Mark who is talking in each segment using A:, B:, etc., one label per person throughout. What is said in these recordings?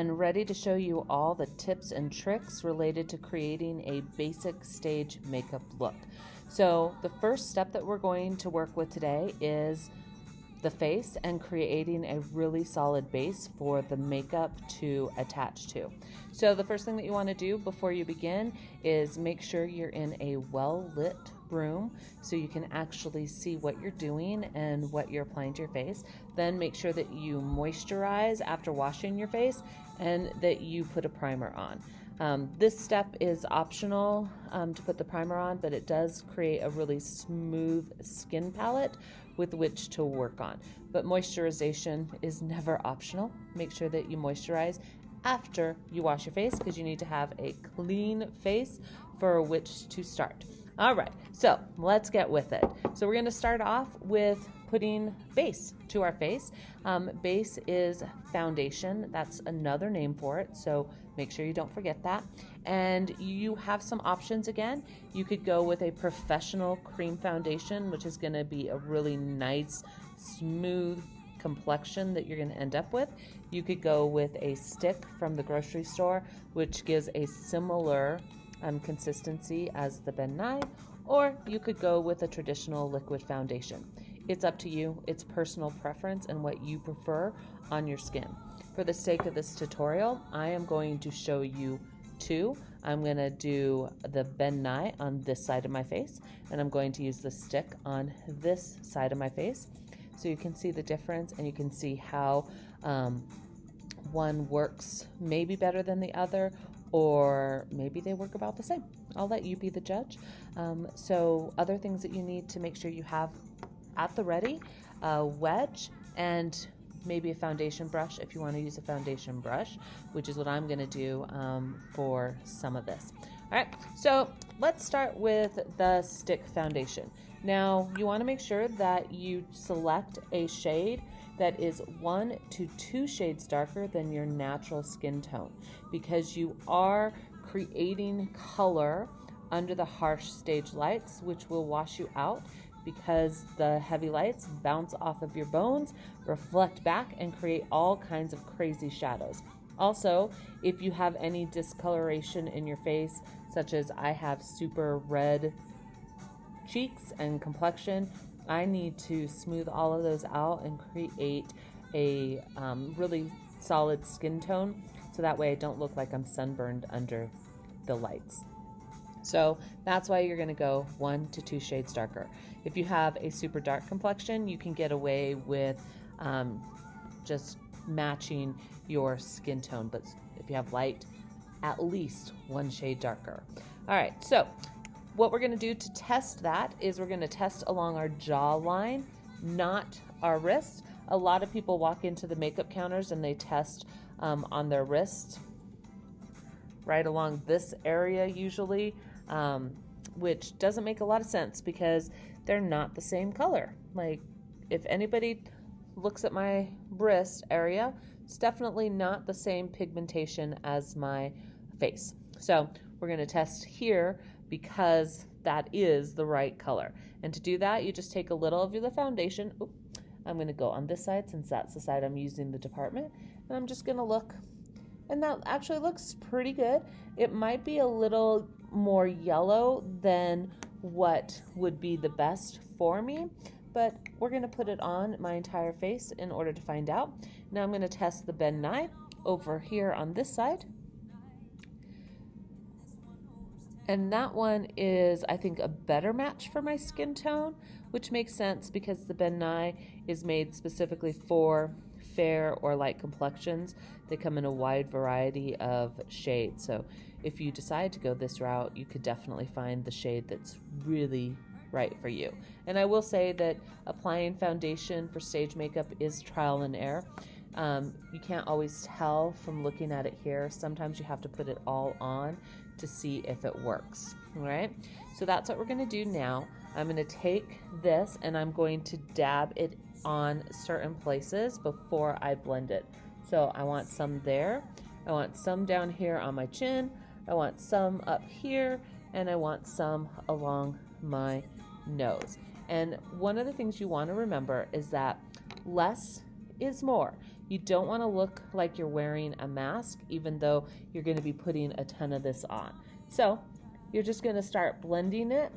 A: and ready to show you all the tips and tricks related to creating a basic stage makeup look. So the first step that we're going to work with today is the face and creating a really solid base for the makeup to attach to. So the first thing that you want to do before you begin is make sure you're in a well-lit room so you can actually see what you're doing and what you're applying to your face. Then make sure that you moisturize after washing your face and that you put a primer on. This step is optional to put the primer on, but it does create a really smooth skin palette with which to work on. But moisturization is never optional. Make sure that you moisturize after you wash your face because you need to have a clean face for which to start. All right, so let's get with it. So we're going to start off with putting base to our face. Base is foundation. That's another name for it, so make sure you don't forget that. And you have some options again. You could go with a professional cream foundation, which is going to be a really nice, smooth complexion that you're going to end up with. You could go with a stick from the grocery store, which gives a similar consistency as the Ben Nye, or you could go with a traditional liquid foundation. It's up to you. It's personal preference and what you prefer on your skin. For the sake of this tutorial, I am going to show you two. I'm going to do the Ben Nye on this side of my face, and I'm going to use the stick on this side of my face. So you can see the difference and you can see how one works maybe better than the other, or maybe they work about the same. I'll let you be the judge. So other things that you need to make sure you have at the ready, a wedge and maybe a foundation brush if you want to use a foundation brush, which is what I'm going to do for some of this. All right, so let's start with the stick foundation. Now, you want to make sure that you select a shade that is 1 to 2 shades darker than your natural skin tone, because you are creating color under the harsh stage lights, which will wash you out because the heavy lights bounce off of your bones, reflect back, and create all kinds of crazy shadows. Also, if you have any discoloration in your face, such as I have super red cheeks and complexion, I need to smooth all of those out and create a really solid skin tone so that way I don't look like I'm sunburned under the lights. So that's why you're going to go 1 to 2 shades darker. If you have a super dark complexion, you can get away with just matching your skin tone, but if you have light, at least 1 shade darker. All right, so what we're going to do to test that is we're going to test along our jawline, not our wrist. A lot of people walk into the makeup counters and they test on their wrist, right along this area usually, which doesn't make a lot of sense because they're not the same color. Like, if anybody looks at my wrist area, it's definitely not the same pigmentation as my face. So we're going to test here because that is the right color. And to do that, you just take a little of the foundation. Oop, I'm going to go on this side since that's the side I'm using the department. And I'm just going to look. And that actually looks pretty good. It might be a little more yellow than what would be the best for me, but we're going to put it on my entire face in order to find out. Now I'm going to test the Ben Nye over here on this side. And that one is, I think, a better match for my skin tone, which makes sense because the Ben Nye is made specifically for fair or light complexions. They come in a wide variety of shades. So if you decide to go this route, you could definitely find the shade that's really right for you. And I will say that applying foundation for stage makeup is trial and error. You can't always tell from looking at it here. Sometimes you have to put it all on to see if it works. All right, so that's what we're going to do now. I'm going to take this and I'm going to dab it on certain places before I blend it. So I want some there, I want some down here on my chin, I want some up here, and I want some along my nose. And one of the things you want to remember is that less is more. You don't want to look like you're wearing a mask, even though you're going to be putting a ton of this on. So you're just going to start blending it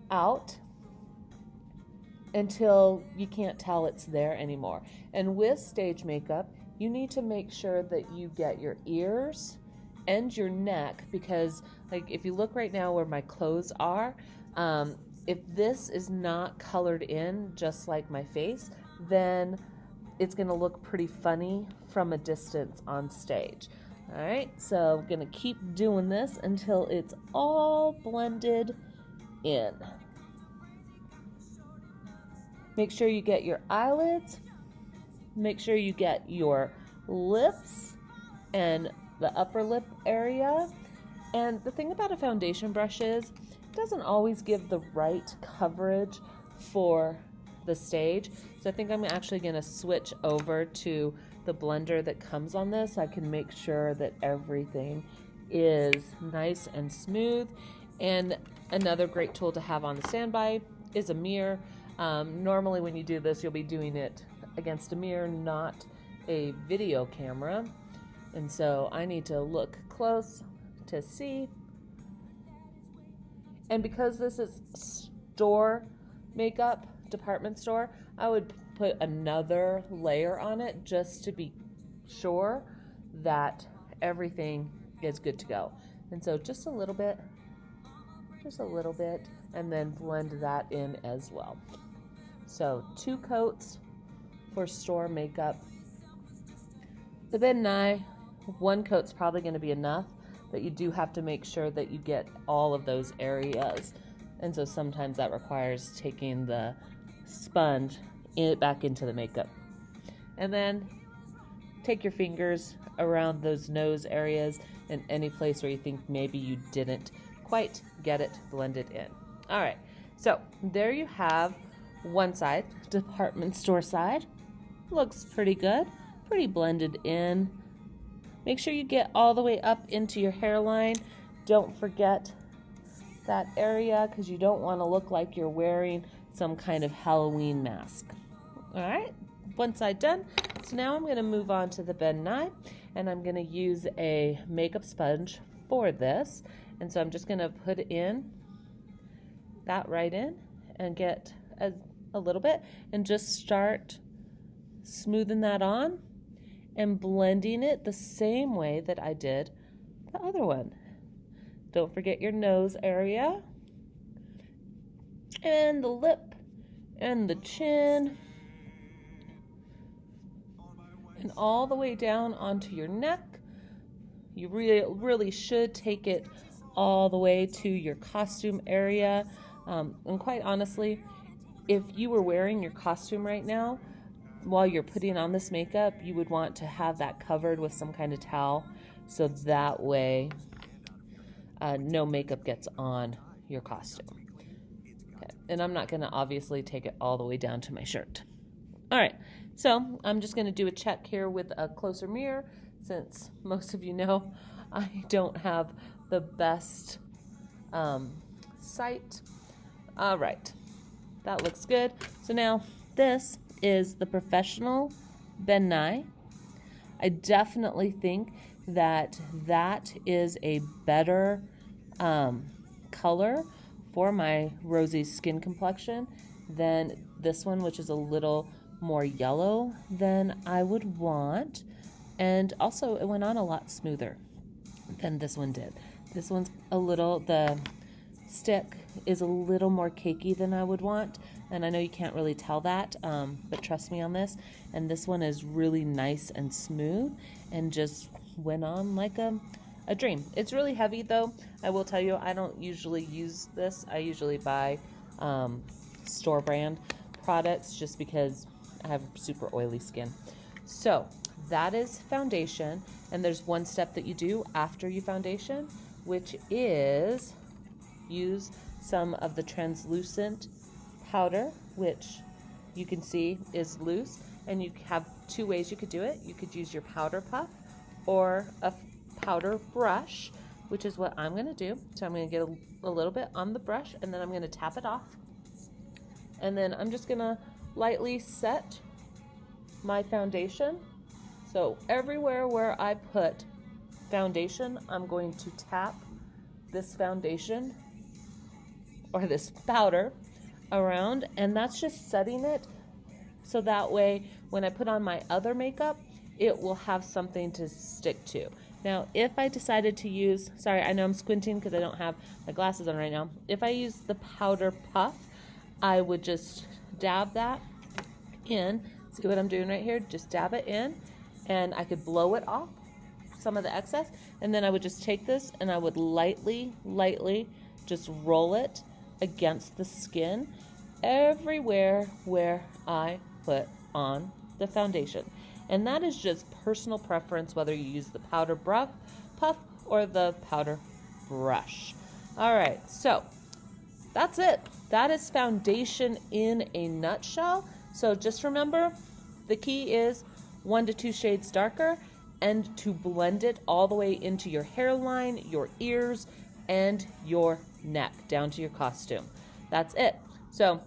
A: out until you can't tell it's there anymore. And with stage makeup, you need to make sure that you get your ears and your neck, because like if you look right now where my clothes are, if this is not colored in just like my face, then it's going to look pretty funny from a distance on stage. All right, so I'm going to keep doing this until it's all blended in. Make sure you get your eyelids, make sure you get your lips and the upper lip area. And the thing about a foundation brush is it doesn't always give the right coverage for the stage. So I think I'm actually going to switch over to the blender that comes on this so I can make sure that everything is nice and smooth. And another great tool to have on the standby is a mirror. Normally when you do this, you'll be doing it against a mirror, not a video camera. And so I need to look close to see. And because this is store makeup, department store, I would put another layer on it just to be sure that everything is good to go. And so just a little bit, and then blend that in as well. So 2 coats for store makeup. The Ben Nye, 1 coat's probably going to be enough, but you do have to make sure that you get all of those areas. And so sometimes that requires taking the sponge back into the makeup. And then take your fingers around those nose areas and any place where you think maybe you didn't quite get it blended in. All right, so there you have one side, department store side. Looks pretty good, pretty blended in. Make sure you get all the way up into your hairline. Don't forget that area because you don't want to look like you're wearing some kind of Halloween mask. All right, one side done. So now I'm going to move on to the Ben Nye, and I'm going to use a makeup sponge for this. And so I'm just going to put in that right in and get a little bit and just start smoothing that on and blending it the same way that I did the other one. Don't forget your nose area and the lip and the chin and all the way down onto your neck. You really should take it all the way to your costume area. And quite honestly, if you were wearing your costume right now, while you're putting on this makeup, you would want to have that covered with some kind of towel, so that way no makeup gets on your costume. Okay. And I'm not going to obviously take it all the way down to my shirt. All right, so I'm just going to do a check here with a closer mirror, since most of you know I don't have the best sight. All right, that looks good. So now this is the professional Ben Nye. I definitely think that that is a better color for my rosy skin complexion than this one, which is a little more yellow than I would want. And also it went on a lot smoother than this one did. This one's the stick is a little more cakey than I would want. And I know you can't really tell that, but trust me on this. And this one is really nice and smooth and just went on like a dream. It's really heavy though. I will tell you, I don't usually use this. I usually buy store brand products just because I have super oily skin. So that is foundation. And there's one step that you do after you foundation, which is use some of the translucent powder, which you can see is loose, and you have 2 ways you could do it. You could use your powder puff or a powder brush, which is what I'm going to do. So I'm going to get a little bit on the brush, and then I'm going to tap it off, and then I'm just going to lightly set my foundation. So everywhere where I put foundation, I'm going to tap this foundation or this powder around, and that's just setting it so that way when I put on my other makeup, it will have something to stick to. Now, if I decided to use, sorry, I know I'm squinting because I don't have my glasses on right now. If I use the powder puff, I would just dab that in. See what I'm doing right here? Just dab it in, and I could blow it off, some of the excess, and then I would just take this and I would lightly just roll it against the skin everywhere where I put on the foundation. And that is just personal preference, whether you use the powder puff or the powder brush. All right, so that's it. That is foundation in a nutshell. So just remember, the key is 1 to 2 shades darker, and to blend it all the way into your hairline, your ears, and your neck, down to your costume. That's it. So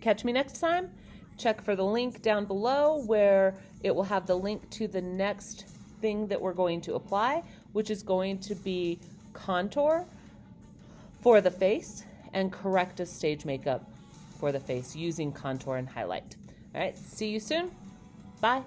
A: catch me next time. Check for the link down below where it will have the link to the next thing that we're going to apply, which is going to be contour for the face and corrective stage makeup for the face using contour and highlight. All right, see you soon. Bye.